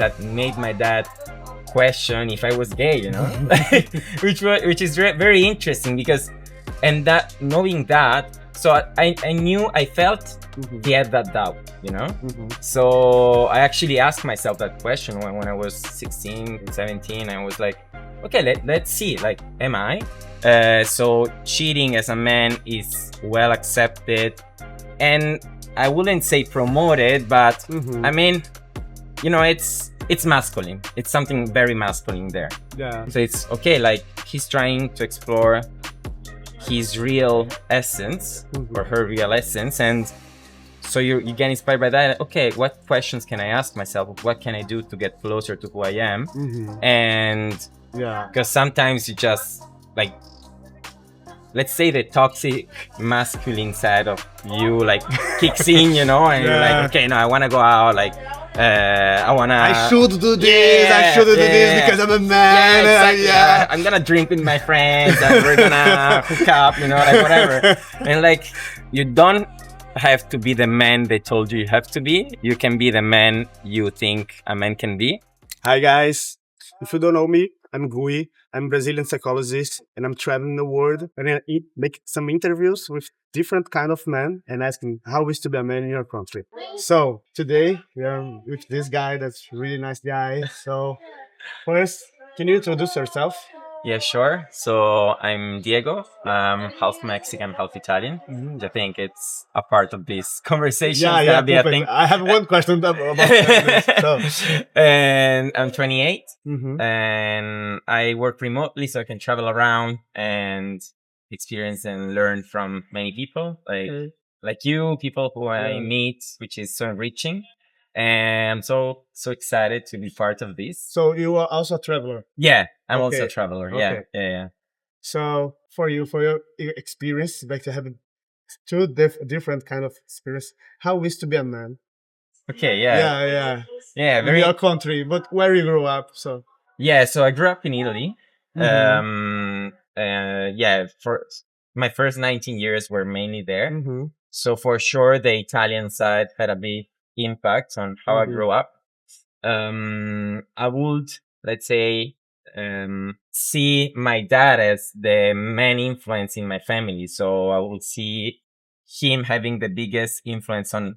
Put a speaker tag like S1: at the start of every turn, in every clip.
S1: that made my dad question if I was gay, which is very interesting because, and that knowing that, so I knew, I felt he had that doubt, So I actually asked myself that question when I was 16, 17. I was like, okay, let's see, like, am I? So cheating as a man is well accepted, and I wouldn't say promoted, but I mean, it's masculine. It's something very masculine there.
S2: Yeah.
S1: So it's okay, like he's trying to explore his real essence or her real essence, and so you get inspired by that. Okay, what questions can I ask myself? What can I do to get closer to who I am? And because sometimes you just like, let's say the toxic masculine side of you like kicks in, and you're like, okay, no, I want to go out, like I
S2: should do this, I should do this because I'm a man.
S1: Exactly. I'm gonna drink with my friends and we're gonna hook up, like whatever. And like, you don't have to be the man they told you have to be. You can be the man you think a man can be.
S2: Hi guys, if you don't know me, I'm Gui. I'm a Brazilian psychologist, and I'm traveling the world and I make some interviews with different kind of men and asking how is to be a man in your country. So today we are with this guy that's a really nice guy. So first, can you introduce yourself?
S1: Yeah, sure. So I'm Diego. I'm half Mexican, half Italian. I think it's a part of this conversation.
S2: Yeah, perfect. I have one question about this. So.
S1: And I'm 28, and I work remotely, so I can travel around and experience and learn from many people, like you, people who I meet, which is so enriching. And I'm so excited to be part of this.
S2: So you are also a traveler?
S1: Yeah, I'm also a traveler. Okay. Yeah.
S2: So for your experience, like to have two different kind of experience, how is to be a man?
S1: Okay, yeah.
S2: In your country, but where you grew up, so.
S1: Yeah, so I grew up in Italy. For my first 19 years were mainly there. So for sure, the Italian side had a big impact on how I grew up. I would, let's say, see my dad as the main influence in my family. So I would see him having the biggest influence on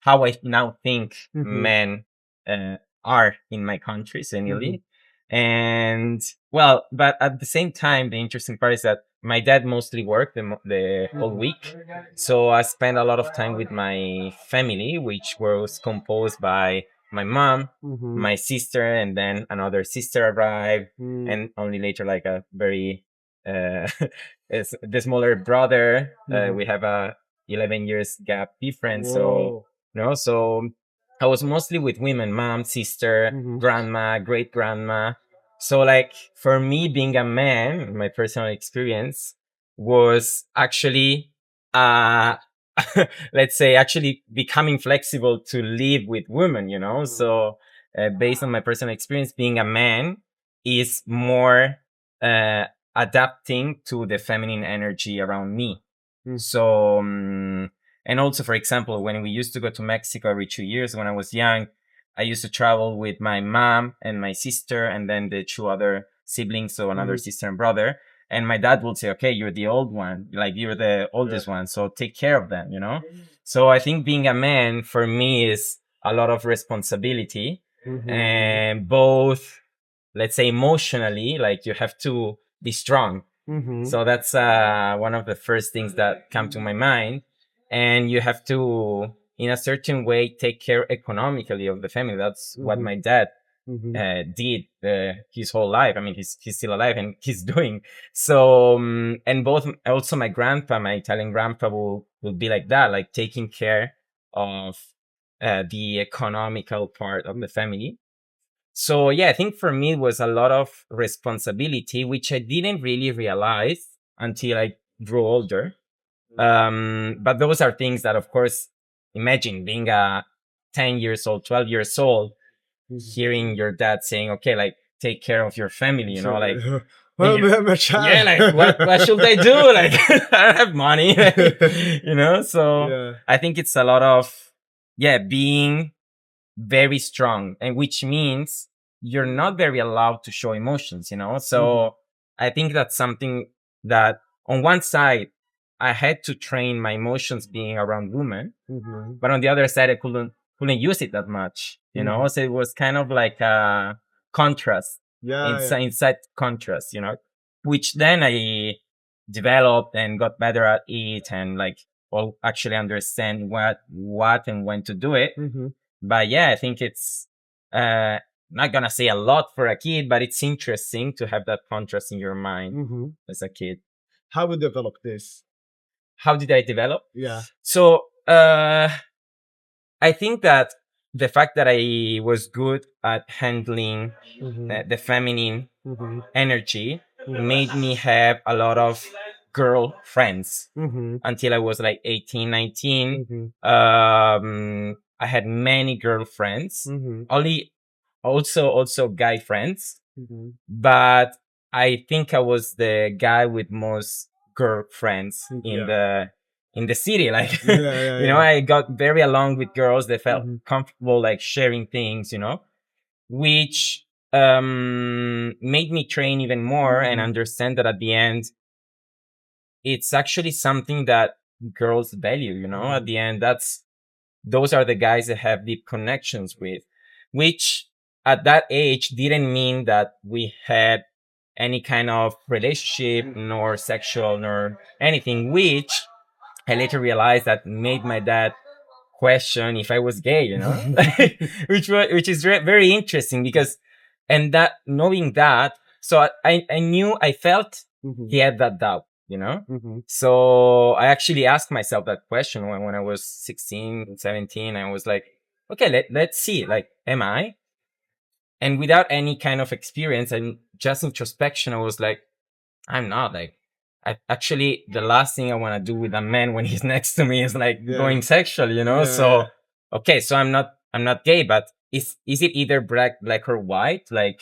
S1: how I now think men are in my country, so in Italy. And well, but at the same time, the interesting part is that my dad mostly worked the whole week. So I spent a lot of time with my family, which was composed by my mom, my sister, and then another sister arrived, and only later, like a very, the smaller brother. We have a 11 years gap difference. So, so I was mostly with women, mom, sister, grandma, great grandma. So like for me, being a man, my personal experience was actually, let's say, actually becoming flexible to live with women, So based on my personal experience, being a man is more adapting to the feminine energy around me. So, and also, for example, when we used to go to Mexico every 2 years when I was young, I used to travel with my mom and my sister and then the two other siblings, so another sister and brother. And my dad would say, okay, you're the old one, like you're the oldest one, so take care of them, So I think being a man for me is a lot of responsibility, and both, let's say, emotionally, like you have to be strong. So that's one of the first things that come to my mind. And you have to, in a certain way, take care economically of the family. That's what my dad did his whole life. I mean, he's still alive and he's doing. So, and both, also my grandpa, my Italian grandpa will be like that, like taking care of the economical part of the family. So yeah, I think for me it was a lot of responsibility, which I didn't really realize until I grew older. But those are things that, of course, imagine being a 10 years old, 12 years old, hearing your dad saying, okay, like, take care of your family, like,
S2: my child.
S1: Yeah, like, what should I do? Like, I don't have money, so I think it's a lot of, being very strong, and which means you're not very allowed to show emotions, you know? So I think that's something that on one side, I had to train my emotions being around women, but on the other side, I couldn't use it that much, you know? So it was kind of like a contrast, inside contrast, you know, which then I developed and got better at it, and like, well, actually understand what and when to do it. But yeah, I think it's not gonna say a lot for a kid, but it's interesting to have that contrast in your mind as a kid.
S2: How we develop this?
S1: How did I develop?
S2: Yeah.
S1: So I think that the fact that I was good at handling the feminine energy made me have a lot of girl friends until I was like 18, 19. I had many girlfriends, only also guy friends, but I think I was the guy with most girlfriends in the city. Like, you know, I got very along with girls that felt comfortable, like sharing things, you know, which made me train even more and understand that at the end, it's actually something that girls value, you know. At the end, those are the guys that have deep connections with, which at that age didn't mean that we had any kind of relationship, nor sexual, nor anything, which I later realized that made my dad question if I was gay, you know, which is very interesting because, and that knowing that, so I knew, I felt he had that doubt, you know. So I actually asked myself that question when I was 16, 17. I was like, okay, let's see, like, am I? And without any kind of experience and just introspection, I was like, I'm not. Like, I actually, the last thing I want to do with a man when he's next to me is like going sexual, you know? So, okay, so I'm not gay, but is it either black or white? Like,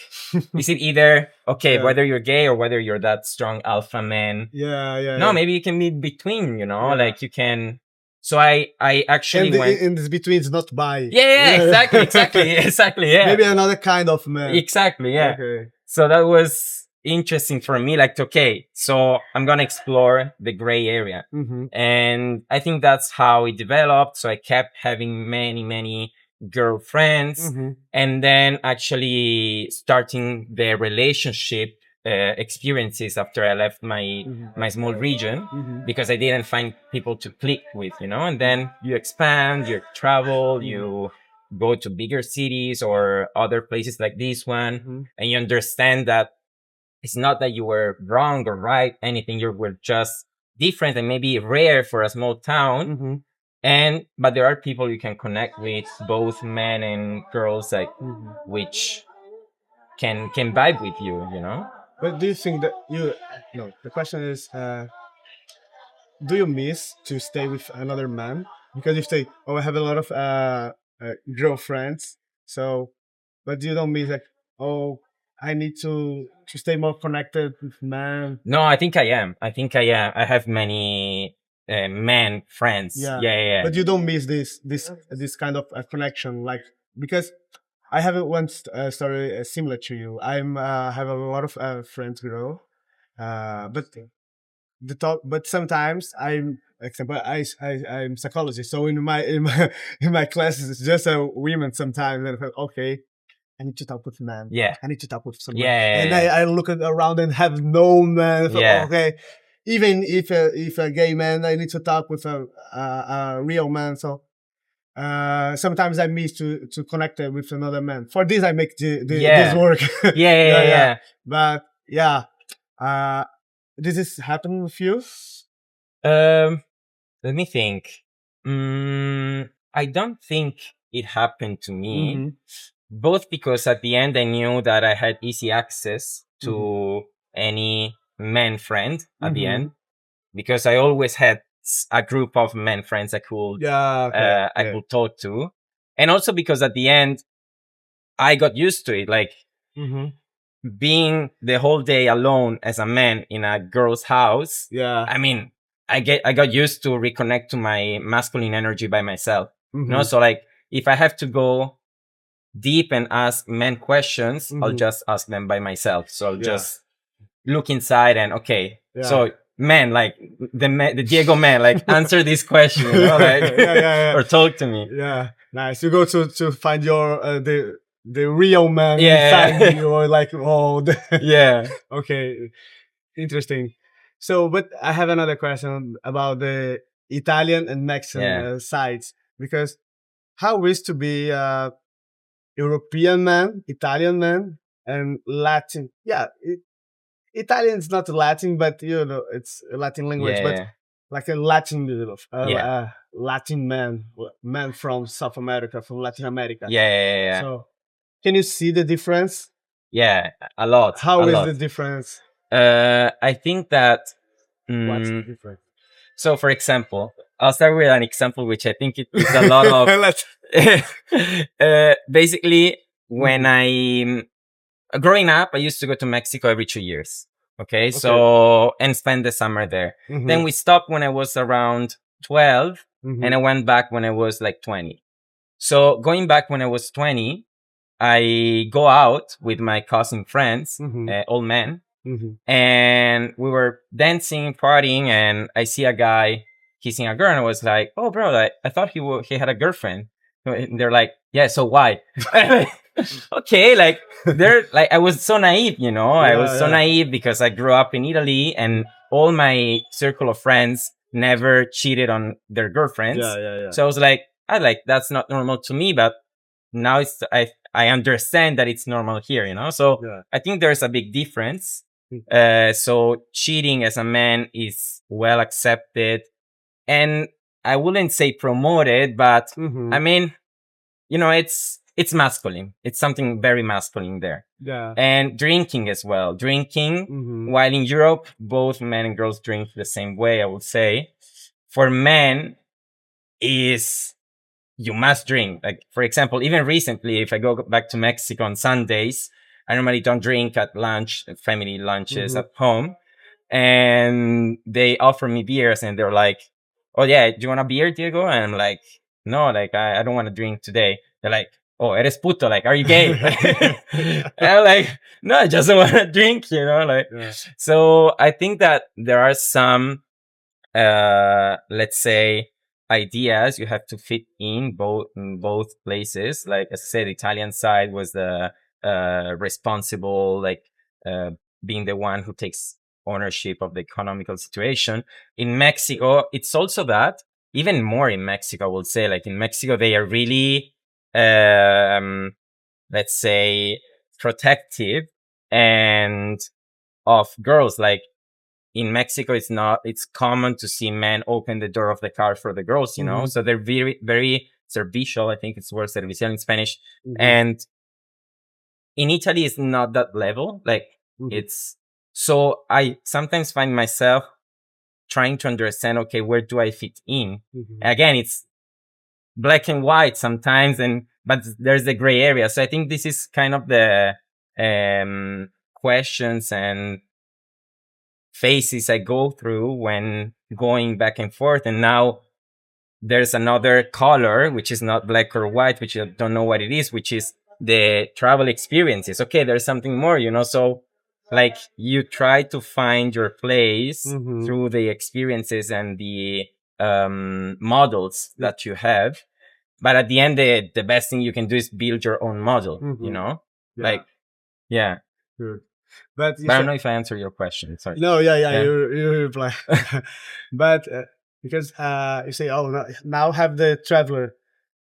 S1: is it either, okay, whether you're gay or whether you're that strong alpha man? No, maybe you can be between, you know, like you can. So I actually went.
S2: In this between is not bi.
S1: Yeah, exactly. Yeah.
S2: Maybe another kind of man.
S1: Exactly, yeah.
S2: Okay.
S1: So that was interesting for me. Like, okay, so I'm gonna explore the gray area, and I think that's how it developed. So I kept having many girlfriends, and then actually starting the relationship experiences after I left my small region, because I didn't find people to click with, you know. And then you expand, you travel, you go to bigger cities or other places like this one, and you understand that it's not that you were wrong or right, anything. You were just different and maybe rare for a small town. But there are people you can connect with, both men and girls, like, which can vibe with you, you know?
S2: But do you think that no, the question is, do you miss to stay with another man? Because you say, oh, I have a lot of girlfriends, so, but you don't miss like, oh, I need to stay more connected with man.
S1: No, I think I am. I have many men friends. Yeah.
S2: But you don't miss this kind of connection, like, because I have one story similar to you. I'm have a lot of friends girl, but but sometimes I'm example I'm psychologist, so in my classes it's just a women sometimes, and I feel, okay, I need to talk with man.
S1: Yeah.
S2: I need to talk with someone.
S1: Yeah.
S2: And I look around and have no man. I feel, okay, even if a gay man, I need to talk with a real man. So sometimes I miss to connect with another man. For this, I make this work.
S1: Yeah.
S2: But yeah, this is happening with you.
S1: Let me think. I don't think it happened to me, both because at the end I knew that I had easy access to any man friend at the end, because I always had a group of men friends I could I could talk to, and also because at the end I got used to it, like being the whole day alone as a man in a girl's house. I mean, I got used to reconnect to my masculine energy by myself. You know, so like if I have to go deep and ask men questions, I'll just ask them by myself. So I'll just look inside and so man, like the Diego man, like answer this question, you know, like or talk to me.
S2: Yeah, nice. You go to find your the real man
S1: Yeah.
S2: inside you, or like
S1: Yeah.
S2: Okay, interesting. So, but I have another question about the Italian and Mexican
S1: Yeah.
S2: sides, because how is to be European man, Italian man, and Latin? Yeah, Italian is not Latin, but you know it's a Latin language, but
S1: Yeah.
S2: like a Latin,
S1: Yeah.
S2: Latin man from South America, from Latin America.
S1: Yeah.
S2: So, can you see the difference?
S1: Yeah. A lot.
S2: How
S1: a
S2: is
S1: lot.
S2: the difference?
S1: I think that.
S2: What's the difference?
S1: So, for example, I'll start with an example which I think it is a lot of. Basically, when I growing up, I used to go to Mexico every 2 years. Okay, so and spend the summer there. Then we stopped when I was around 12, and I went back when I was like 20. So going back when I was 20, I go out with my cousin friends, old men, and we were dancing, partying, and I see a guy kissing a girl, and I was like, "Oh, bro, I thought he had a girlfriend." And they're like, "Yeah, so why?" Okay, like they're like, I was so naive, you know. I was so naive because I grew up in Italy, and all my circle of friends never cheated on their girlfriends. So I was like, that's not normal to me, but now I understand that it's normal here, you know. So I think there's a big difference. So cheating as a man is well accepted, and I wouldn't say promoted, but I mean, you know, it's masculine. It's something very masculine there.
S2: Yeah.
S1: And drinking as well. Drinking, while in Europe, both men and girls drink the same way, I would say. For men, is you must drink. Like, for example, even recently, if I go back to Mexico on Sundays, I normally don't drink at lunch, family lunches at home. And they offer me beers and they're like, "Oh yeah, do you want a beer, Diego?" And I'm like, "No, like I don't want to drink today." They're like, "Oh, eres puto, like, are you gay?" And I'm like, "No, I just don't want to drink, you know, like." So I think that there are some, let's say, ideas you have to fit in both places. Like I said, Italian side was the responsible, like being the one who takes ownership of the economical situation. In Mexico, it's also that, even more in Mexico, I would say. Like in Mexico, they are really, let's say, protective and of girls. Like in Mexico, it's common to see men open the door of the car for the girls, you know? So they're very, very servicial. I think it's word servicial in Spanish. And in Italy, it's not that level. Like so I sometimes find myself trying to understand, okay, where do I fit in? Again, it's black and white sometimes, but there's the gray area. So I think this is kind of the questions and phases I go through when going back and forth. And now there's another color, which is not black or white, which I don't know what it is, which is the travel experiences. Okay, there's something more, you know? So like you try to find your place through the experiences and the models that you have. But at the end, the best thing you can do is build your own model, you know? Like, yeah.
S2: Good. But
S1: I don't know if I answered your question. Sorry.
S2: No, yeah. You reply. But because you say, "Oh, now have the traveler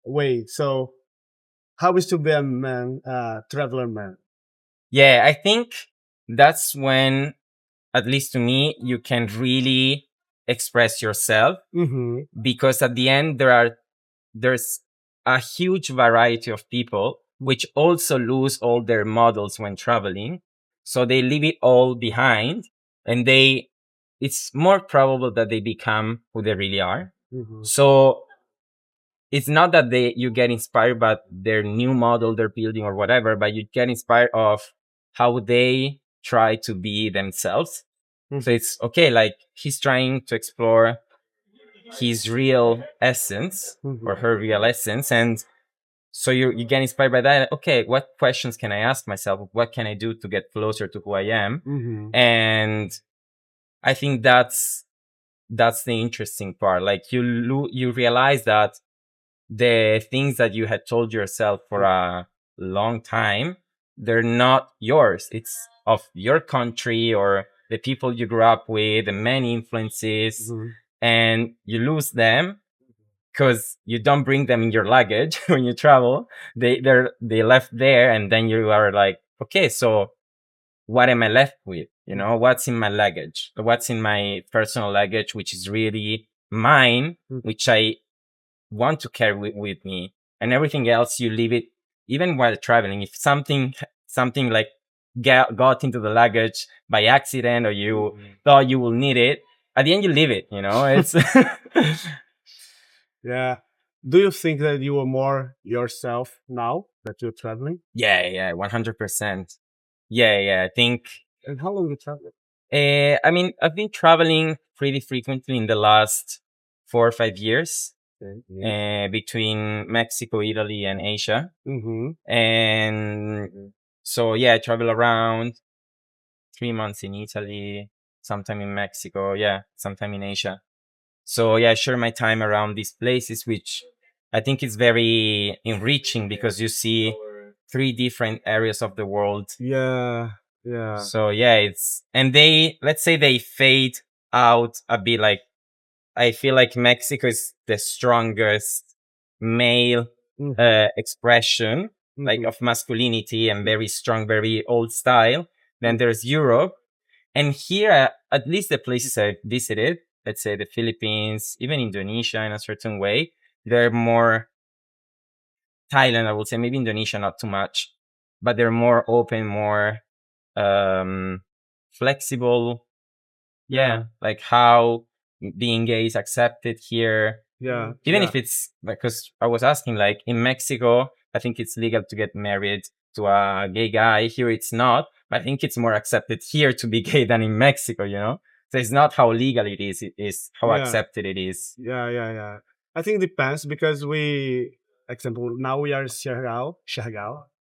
S2: way." So, how is to be a man, traveler man?
S1: Yeah, I think that's when, at least to me, you can really express yourself, because at the end there's a huge variety of people which also lose all their models when traveling. So they leave it all behind, and it's more probable that they become who they really are. So it's not that you get inspired by their new model they're building or whatever, but you get inspired of how they try to be themselves. So it's okay, like he's trying to explore his real essence or her real essence, and So you get inspired by that. Okay, what questions can I ask myself? What can I do to get closer to who I am? And I think that's the interesting part. Like you realize that the things that you had told yourself for a long time, they're not yours. It's of your country or the people you grew up with, the many influences, and you lose them because you don't bring them in your luggage when you travel. They left there, and then you are like, okay, so what am I left with? You know, what's in my luggage? What's in my personal luggage, which is really mine, which I want to carry with me, and everything else you leave it. Even while traveling, if something like got into the luggage by accident, or you thought you will need it, at the end you leave it. You know, it's
S2: Yeah. Do you think that you are more yourself now that you're traveling?
S1: yeah, 100%. Yeah. I think.
S2: And how long you travel?
S1: I mean, I've been traveling pretty frequently in the last 4 or 5 years. Between Mexico, Italy, and Asia. And so, yeah, I travel around 3 months in Italy, sometime in Mexico, yeah, sometime in Asia. So, yeah, I share my time around these places, which I think is very enriching because you see 3 different areas of the world.
S2: Yeah. Yeah.
S1: So, yeah, and let's say they fade out a bit. Like, I feel like Mexico is the strongest male expression, like of masculinity, and very strong, very old style. Then there's Europe, and here, at least the places I visited, let's say the Philippines, even Indonesia in a certain way, they're more Thailand, I would say, maybe Indonesia not too much, but they're more open, more flexible. Yeah, like how being gay is accepted here.
S2: Yeah.
S1: Even if it's because I was asking, like in Mexico, I think it's legal to get married to a gay guy. Here it's not, but I think it's more accepted here to be gay than in Mexico, you know? So it's not how legal it is how accepted it is.
S2: Yeah. I think it depends because example, now we are in Siargao.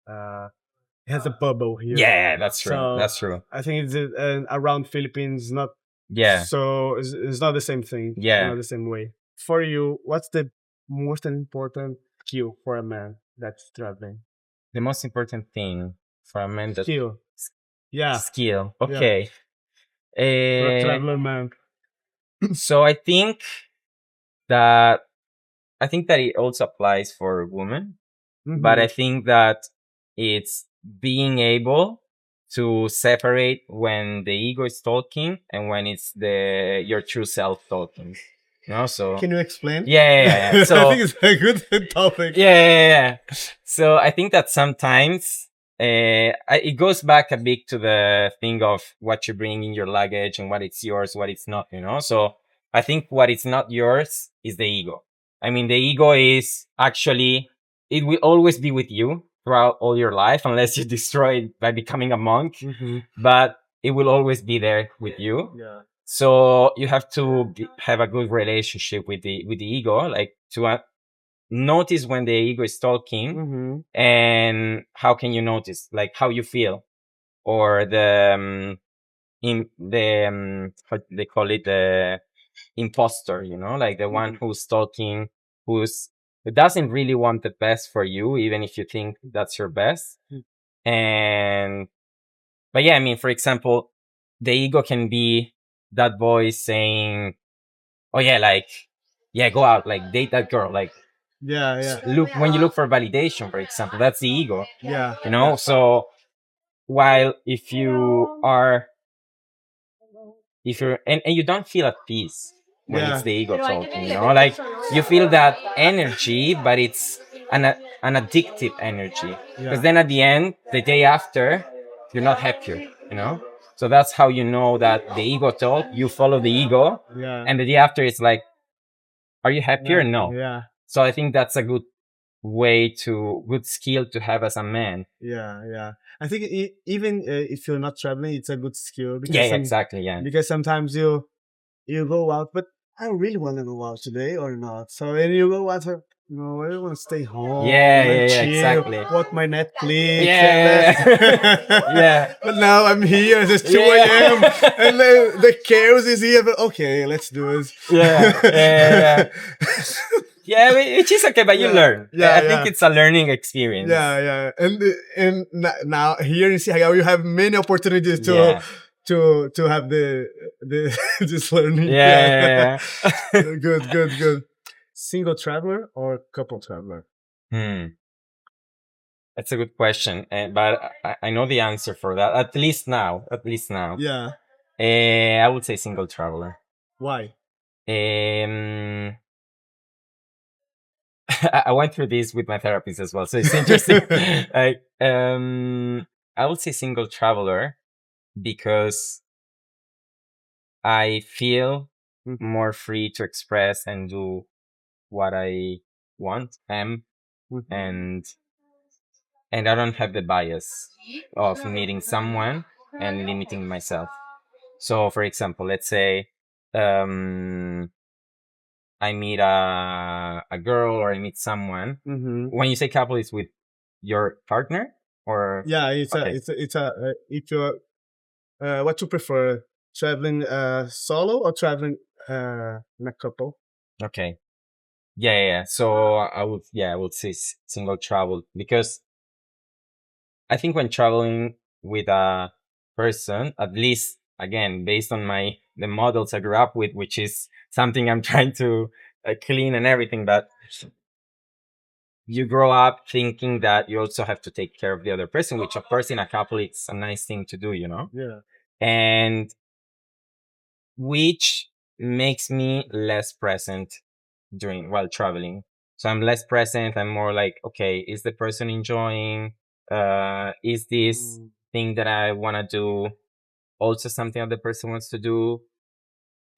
S2: It has a bubble here.
S1: Yeah, that's true.
S2: So
S1: That's true.
S2: I think it's around Philippines, not
S1: Yeah.
S2: so it's not the same thing.
S1: Yeah.
S2: Not the same way. For you, what's the most important skill for a man that's traveling?
S1: The most important thing for a man that
S2: Skill. Yeah.
S1: skill.
S2: Yeah.
S1: Okay.
S2: For a traveler man.
S1: So I think that it also applies for women, but I think that it's being able to separate when the ego is talking and when it's your true self talking. You know, so
S2: Can you explain?
S1: Yeah. So
S2: I think it's a good topic.
S1: yeah. So I think that sometimes it goes back a bit to the thing of what you bring in your luggage and what it's yours, what it's not, you know? So I think what is not yours is the ego. I mean, the ego is actually, it will always be with you throughout all your life unless you destroy it by becoming a monk, but it will always be there with you.
S2: Yeah.
S1: So you have to have a good relationship with the ego, like to notice when the ego is talking, and how can you notice, like how you feel, or in the how they call it, the imposter, you know, like the one who's talking, who doesn't really want the best for you, even if you think that's your best. And but yeah, I mean, for example, the ego can be that voice saying, oh yeah, like, yeah, go out, like date that girl, like,
S2: Yeah.
S1: look, when you look for validation, for example, that's the ego,
S2: Yeah.
S1: you know. So while if you're and you don't feel at peace when it's the ego talking, you know, like you feel that energy, but it's an addictive energy, because then at the end, the day after, you're not happier, you know. So that's how you know that the ego talk, you follow the ego, and the day after it's like, are you happier? No.
S2: Yeah.
S1: So I think that's a good good skill to have as a man.
S2: Yeah. I think even if you're not traveling, it's a good skill because
S1: Yeah, exactly. Yeah.
S2: because sometimes you go out, but I really want to go out today or not. So when you go out, No, I want to stay home
S1: Yeah,
S2: and
S1: yeah, yeah,
S2: chill,
S1: exactly.
S2: watch my Netflix, and
S1: Yeah, yeah,
S2: but now I'm here. It's
S1: yeah,
S2: 2 a.m.
S1: yeah.
S2: and the chaos is here. But okay, let's do it.
S1: Yeah, yeah, yeah. Yeah, which is okay, but you
S2: Yeah,
S1: learn. I
S2: yeah,
S1: think
S2: yeah.
S1: it's a learning experience.
S2: Yeah, yeah, and now here in Siargao you have many opportunities
S1: Yeah,
S2: to have the this learning. Yeah,
S1: yeah, yeah, yeah.
S2: good, good, good. Single traveler or couple traveler?
S1: Hmm, that's a good question, but I know the answer for that. At least now, at least now.
S2: Yeah.
S1: I would say single traveler.
S2: Why?
S1: Um, I went through this with my therapist as well, so it's interesting. Like, I would say single traveler because I feel more free to express and do what I want, and I don't have the bias of meeting someone and limiting myself. So, for example, let's say um, I meet a girl or I meet someone. When you say couple, is with your partner or
S2: Yeah, it's a
S1: okay,
S2: it's a if you what you prefer, traveling solo or traveling in a couple?
S1: okay, yeah, yeah, yeah. So I would say single travel because I think when traveling with a person, at least again, based on the models I grew up with, which is something I'm trying to clean and everything, but you grow up thinking that you also have to take care of the other person, which of course in a couple, it's a nice thing to do,
S2: Yeah.
S1: and which makes me less present during while traveling. So I'm less present. I'm more like, okay, is the person enjoying? Is this thing that I want to do also something that the person wants to do?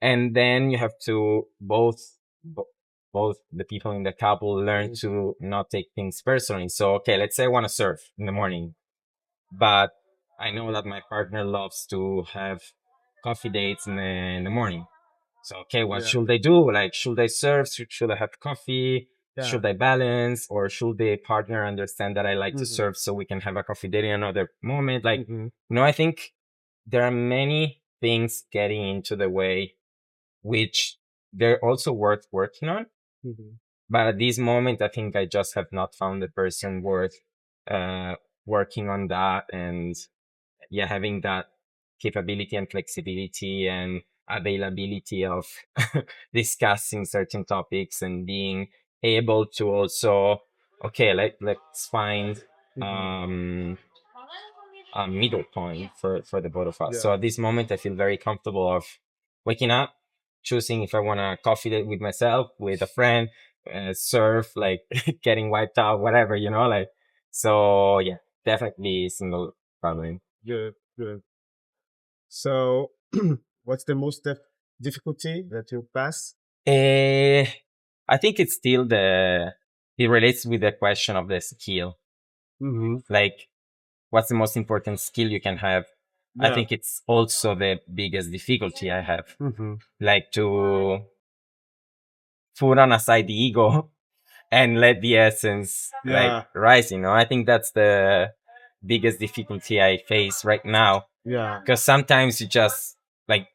S1: And then you have to both the people in the couple learn to not take things personally. So okay, let's say I want to surf in the morning, but I know that my partner loves to have coffee dates in the morning. So okay, what
S2: Yeah.
S1: should I do? Like, should I surf? Should I have coffee?
S2: Yeah.
S1: Should I balance? Or should the partner understand that I like to surf so we can have a coffee date in another moment? Like, I think there are many things getting into the way, which they're also worth working on. But at this moment, I think I just have not found the person worth uh, working on that, and yeah, having that capability and flexibility and availability of discussing certain topics and being able to also, okay, let's find um a middle point for the both of us. So at this moment, I feel very comfortable of waking up, choosing if I want a coffee date with myself, with a friend, surf, like getting wiped out, whatever, like. So yeah, definitely single traveling.
S2: Good, good. So, what's the most difficulty that you pass?
S1: Eh, I think it's still it relates with the question of the skill. Like, what's the most important skill you can have? I
S2: Yeah.
S1: think it's also the biggest difficulty I have. Like, to put on aside the ego and let the essence like
S2: Yeah.
S1: rise, I think that's the biggest difficulty I face right now.
S2: Yeah.
S1: Because sometimes you just like,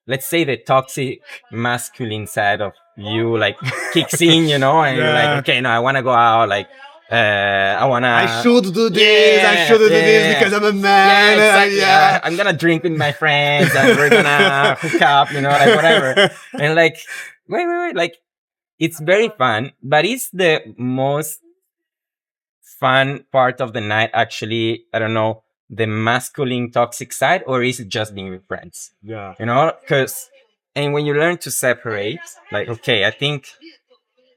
S1: let's say the toxic masculine side of you like kicks in, and you're like,
S2: Yeah.
S1: okay, no, I want to go out, like I want to,
S2: I should do this. I should do this because I'm a man.
S1: yeah, exactly.
S2: Yeah.
S1: I'm gonna drink with my friends and we're gonna hook up, like whatever. And like, wait, like, it's very fun, but it's the most fun part of the night, actually. I don't know, the masculine toxic side, or is it just being with friends?
S2: Yeah.
S1: Because, and when you learn to separate, like, okay, I think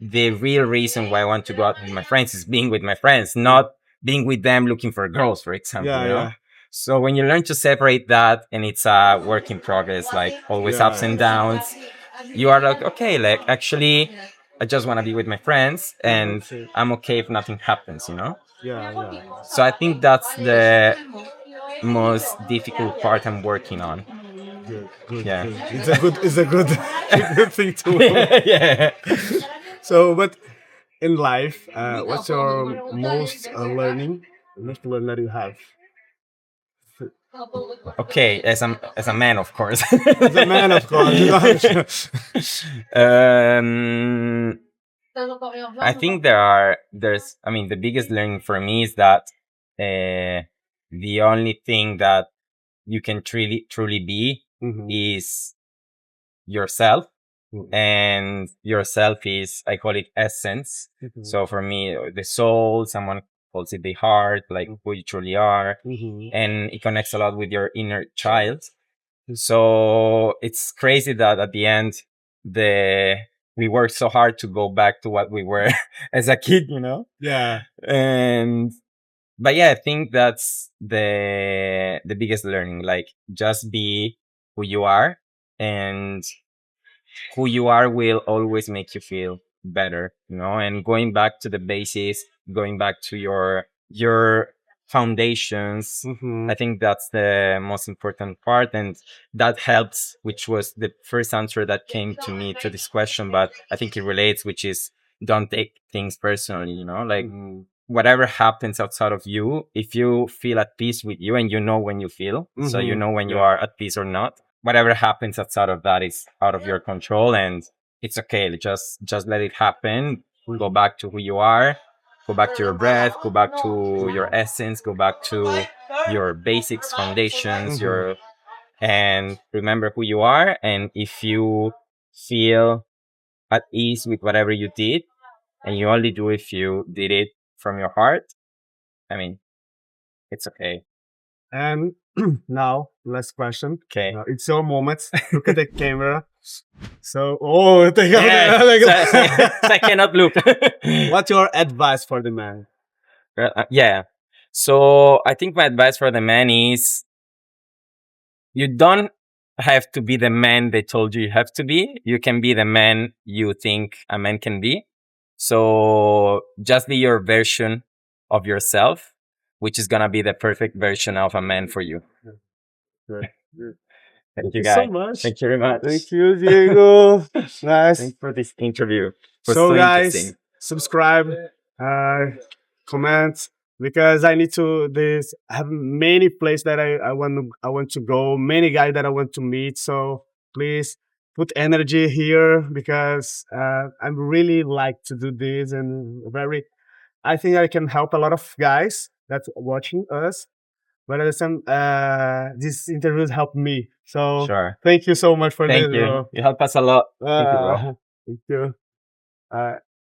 S1: the real reason why I want to go out with my friends is being with my friends, not being with them looking for girls, for example,
S2: Yeah.
S1: So when you learn to separate that, and it's a work in progress, like always ups and downs, you are like, okay, like, actually, I just want to be with my friends, and I'm okay if nothing happens,
S2: Yeah.
S1: So I think that's the most difficult part I'm working on.
S2: Good. Good.
S1: Yeah.
S2: Good. It's a good. It's a good. Good thing to.
S1: Yeah.
S2: So, but in life, what's your most learning that you have?
S1: Okay, as a man, of course.
S2: As a man, of course. You know?
S1: um, I think there's I mean the biggest learning for me is that the only thing that you can truly be
S2: Mhm.
S1: is yourself, and yourself is, I call it essence.
S2: Mhm.
S1: So for me, the soul, someone calls it the heart, like who you truly are,
S2: Mhm.
S1: and it connects a lot with your inner child. So it's crazy that at the end, the we work so hard to go back to what we were as a kid, you know.
S2: Yeah.
S1: And but yeah, I think that's the biggest learning. Like, just be who you are, and who you are will always make you feel better, you know. And going back to the basics, going back to your foundations,
S2: Mhm.
S1: I think that's the most important part, and that helps, which was the first answer that came to me to this question, but I think it relates, which is, don't take things personally, you know. Like,
S2: Mhm.
S1: whatever happens outside of you, if you feel at peace with you, and you know when you feel, so you
S2: Mhm.
S1: know when you
S2: Yeah.
S1: are at peace or not, whatever happens outside of that is out of your control, and it's okay. Just let it happen. Go back to who you are. Go back to your breath. Go back to your essence. Go back to your basics, foundations.
S2: Mhm.
S1: And remember who you are. And if you feel at ease with whatever you did, and you only do if you did it from your heart, I mean, it's okay.
S2: And now, last question.
S1: Okay.
S2: It's your moment. Look at the camera. So, oh, take out
S1: Yeah, so I cannot look.
S2: What's your advice for the man?
S1: Yeah. So I think my advice for the man is, you don't have to be the man they told you have to be. You can be the man you think a man can be. So just be your version of yourself, which is gonna be the perfect version of a man for you.
S2: Good. Good.
S1: Thank
S2: Thank
S1: you,
S2: you so
S1: guys.
S2: much.
S1: Thank you very much.
S2: Thank you, Diego. Nice.
S1: Thanks for this interview. It was
S2: So,
S1: so
S2: guys,
S1: interesting.
S2: subscribe, comment, because I need to. This I have many places that I want to go, many guys that I want to meet. So please put energy here, because I really like to do this, and very. I think I can help a lot of guys that's watching us. But at the same, these interviews help me. So
S1: Sure.
S2: thank you so much for this,
S1: Thank you.
S2: bro.
S1: You help us a lot. Thank you, bro.
S2: Thank you.